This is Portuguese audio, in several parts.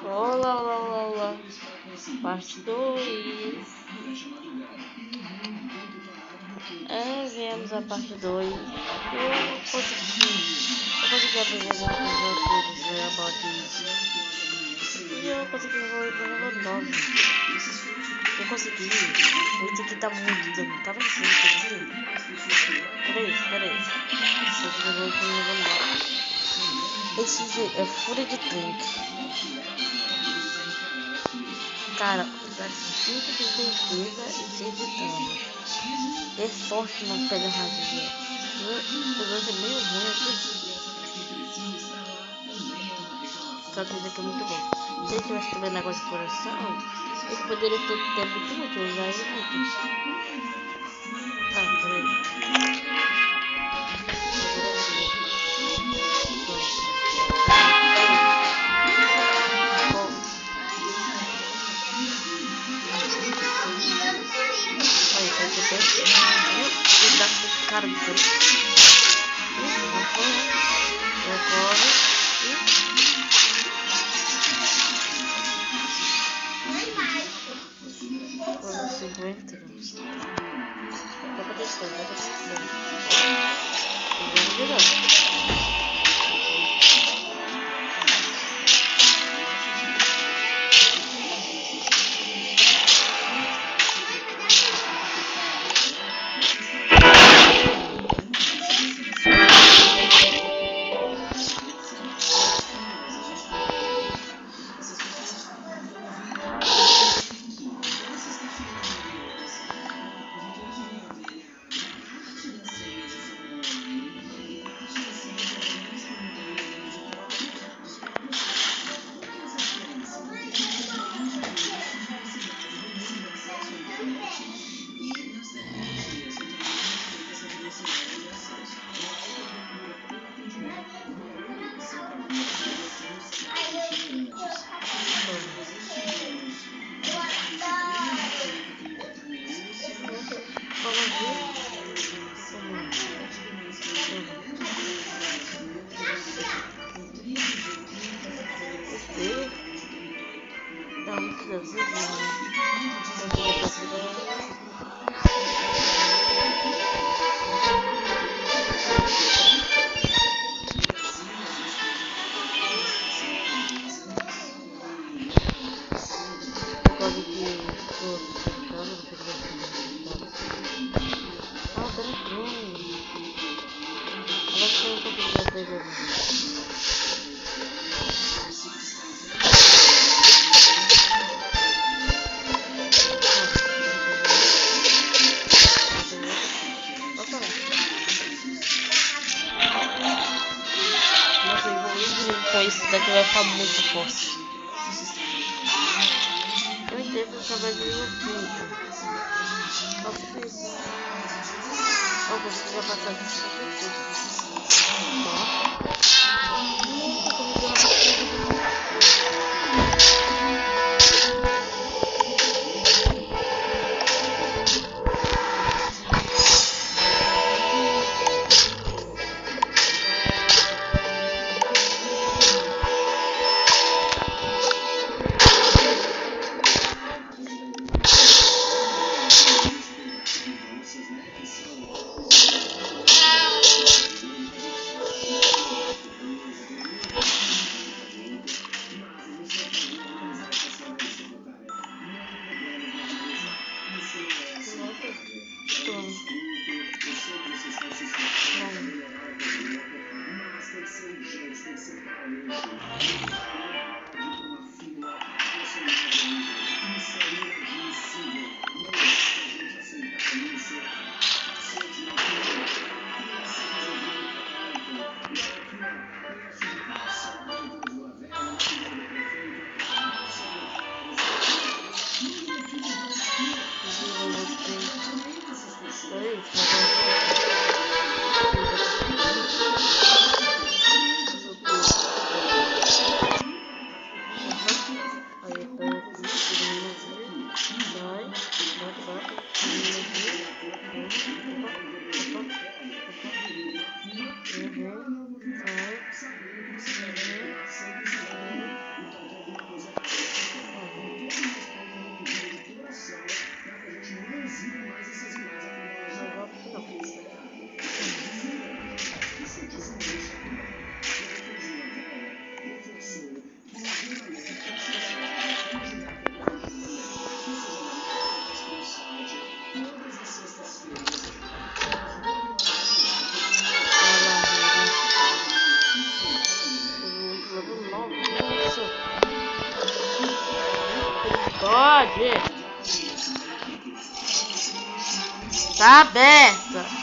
Olá, olá, olá, olá. Parte 2. Viemos a parte 2. Eu consegui aprender algumas coisas about isso. E eu consegui evoluir pro level 9. Eu consegui. Esse aqui tá muito dano. Tá vencendo, quer dizer. Peraí. Consegui evoluir pro level 9. Esse é Fúria de Tanque. Cara, dá 5 de defesa e 6 de dano. É forte, não pega radia. O lance é meio ruim aqui. Só que isso aqui é muito bom. Se ele tivesse também negócio de coração, ele poderia ter muito útil, usar ele muito. Tá, peraí. Cara de tudo. Recorre. Olha, 50. Dá pra testar. Isso daqui vai ficar muito forte. Eu entendo que vai vir o quinto. Nossa, que isso? Eu consegui passar disso tudo. Pode. Tá aberta.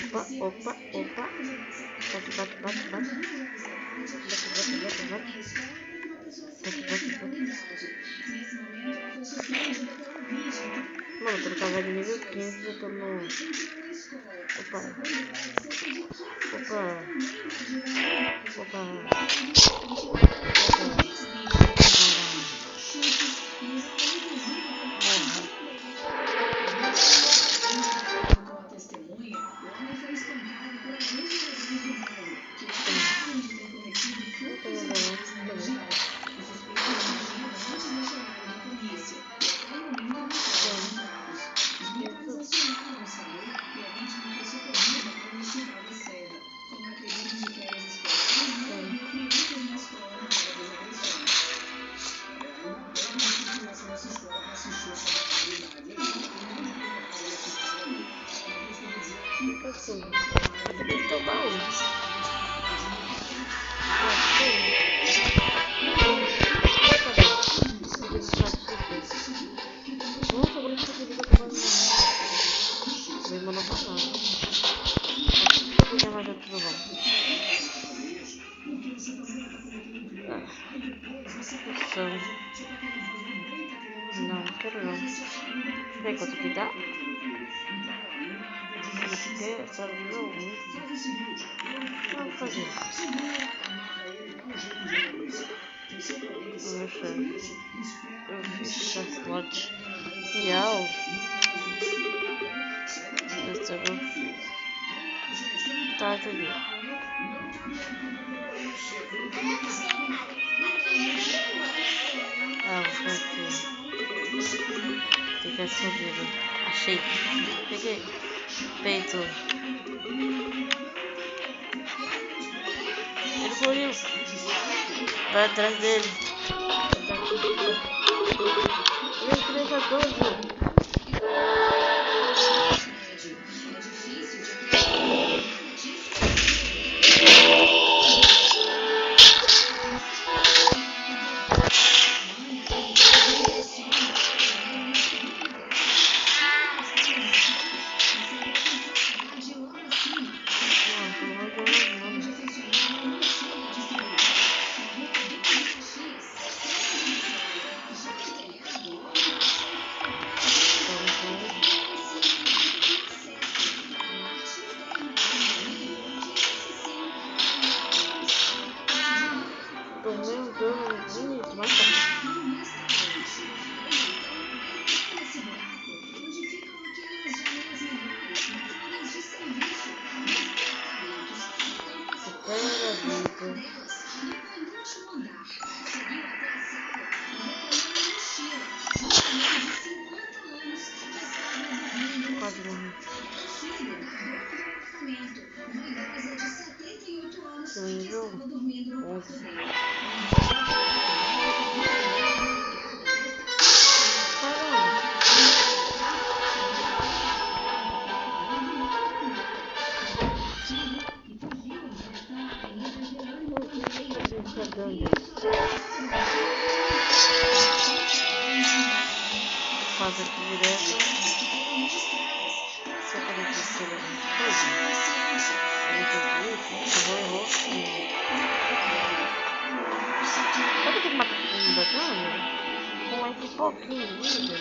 Opa. Bate. Mano, quando eu tava de nível 15, eu tô no... Opa. Não quero não. Vem quanto que dá? Porque sabe não muito. Vamos fazer. Eu fiz pacote real. Esse eu fiz. Tá, tudo. Ah, vou aqui. Tem que escondido. Achei. Peguei. Peito. Ele fugiu. Vai atrás dele. Ele 14. Faz aqui direto. Só para ver se ele errou. Sabe que matar todo mundo bacana? Com esse pouquinho de vida.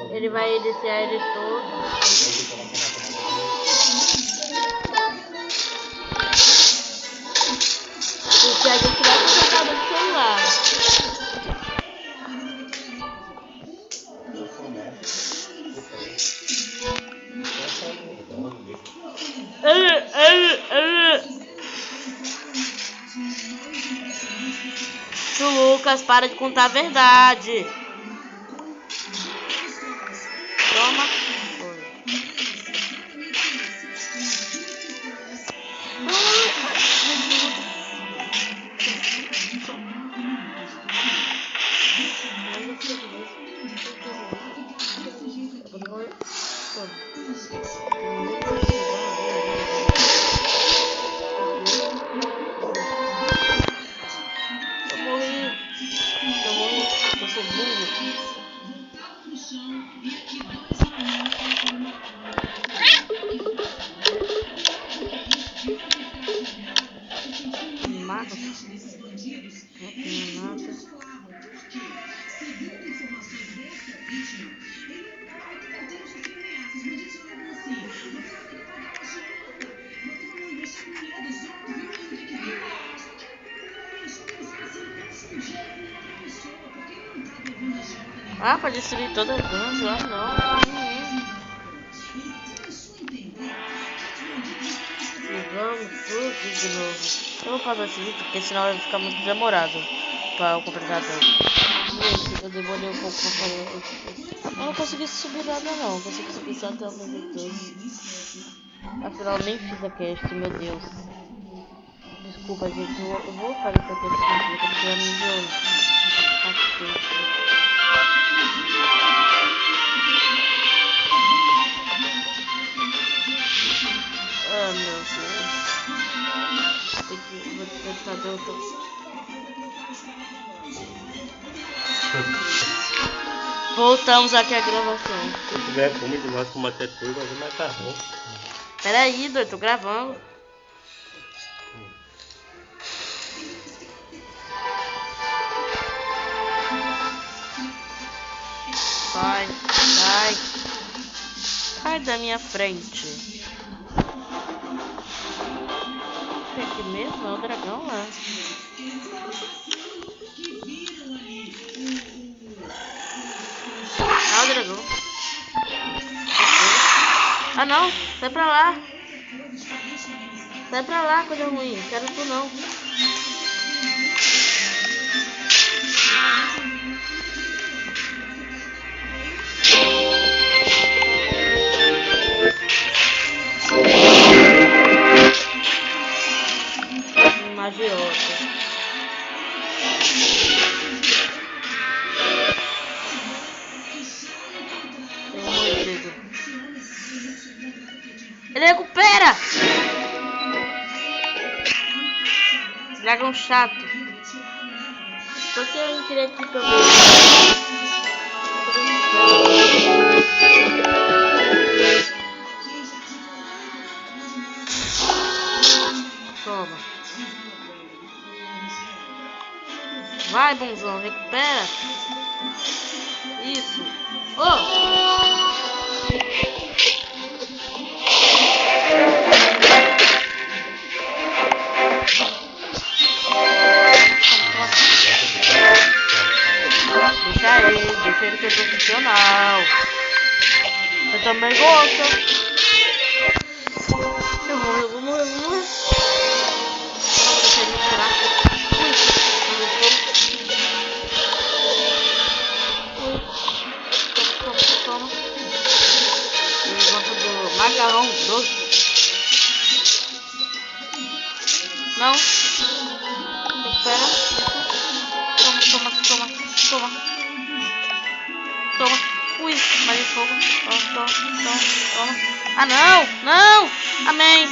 Ele vai iniciar ele todo. Porque a gente vai ficar no celular. Lucas, para de contar a verdade. Toma. Ah, pra destruir toda a dança, ah não. Vamos tudo de novo. Eu vou fazer esse vídeo porque senão vai ficar muito demorado pra eu completar tudo. Gente, eu demorei um pouco pra fazer. Eu não consegui subir nada não, eu consegui subir só até o nível 12. Afinal nem fiz a cast, meu Deus. Desculpa gente, eu vou fazer essa cast porque eu tô nível 4. Ah, meu Deus. Vou fazer outro. Voltamos aqui à gravação. Se tiver fome de nós com uma tetura, vai matar. Pera aí, doido, tô gravando. Sai, sai. Sai da minha frente. Tem aqui mesmo? É o dragão lá. Ah, o dragão. Ah, não. Sai pra lá. Sai pra lá, coisa ruim. Quero tu não. Magiota. Tem um mordido. Ele recupera! Dragão chato. Só que eu entrei aqui também. Toma. Vai, bonzão, recupera. Isso. Oh! Deixa ele ser profissional. Eu também gosto. Eu vou morrer. Eu não vou deixar ele tirar. Toma. Ele gosta do macarrão doce. Não. Espera. Toma. Ui, mais de fogo. Toma. Ah, não. Amém.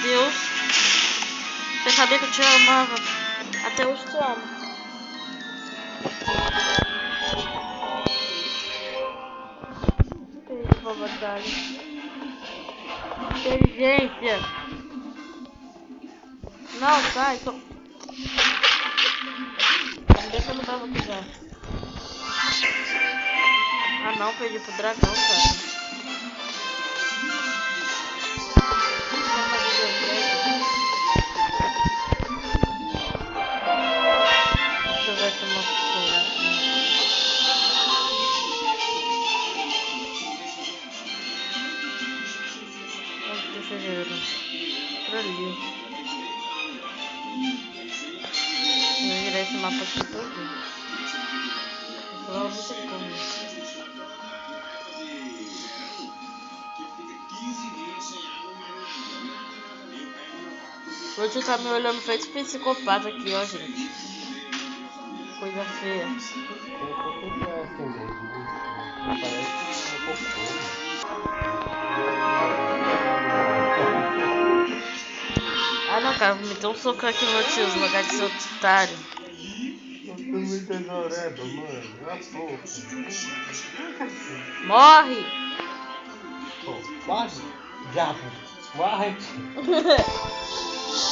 Deus. Você sabia que eu te amava. Até hoje te amo. Batalha. Inteligência. Não, sai. Deixa eu lutar, vou pegar. Ah não, perdi pro dragão, cara. Deixa eu ver se uma coisa. Onde que vocês viram? Por ali. Eu vou virar esse mapa aqui todo. Não sei como. O tio tá me olhando feito psicopata aqui, ó, gente. Coisa feia. Ah não, cara, vou meter um soco aqui no meu tio, no lugar de ser otário. Eu tô me tesourando, mano. Morre! Morre! Diabo! Morre!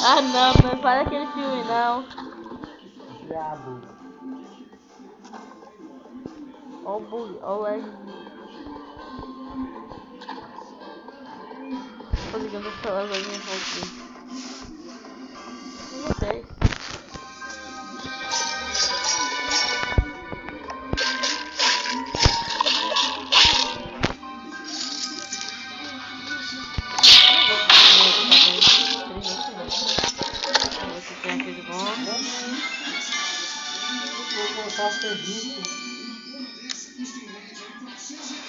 Ah não para aquele filme não. Diabo! Ó o bug, ó o lag. Tô ligando pelas linhas aqui. Não sei. Vou voltar ao serviço.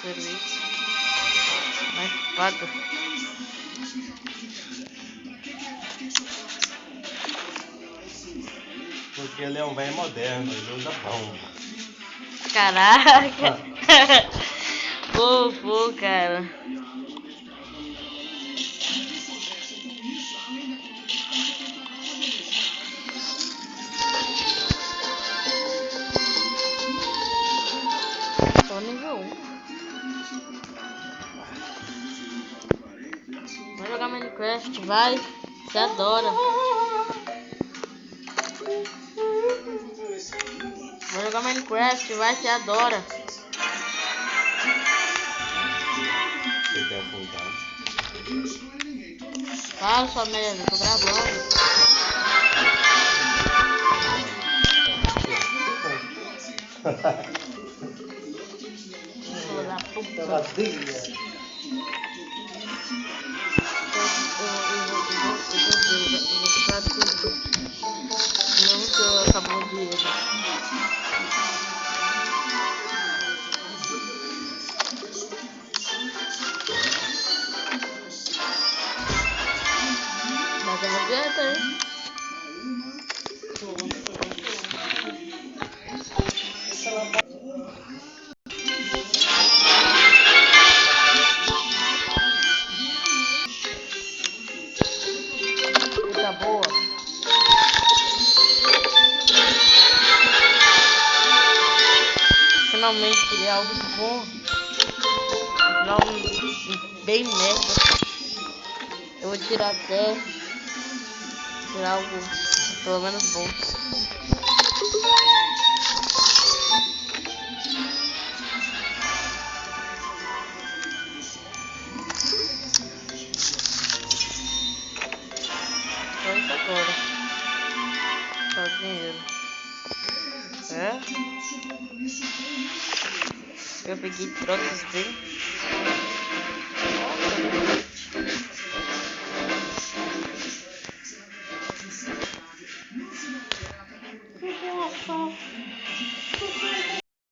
Serviço. Mais espada. Porque ele é um velho moderno, ele usa pão. Caraca. Pô, cara. Só nível 1. Minecraft, vai. Você adora. Vou jogar Minecraft, vai, você adora. Você quer apontar? Fala sua merda, tô gravando. Filho da puta. Eu vou comprar tudo. Não que eu acabou o dinheiro. Mas eu vou ganhar, hein? Coisa boa. Finalmente queria algo bom. Não bem merda. Eu vou tirar até. Tirar algo pelo menos bom. Só isso agora. Só dinheiro. É? Eu peguei trocas bem.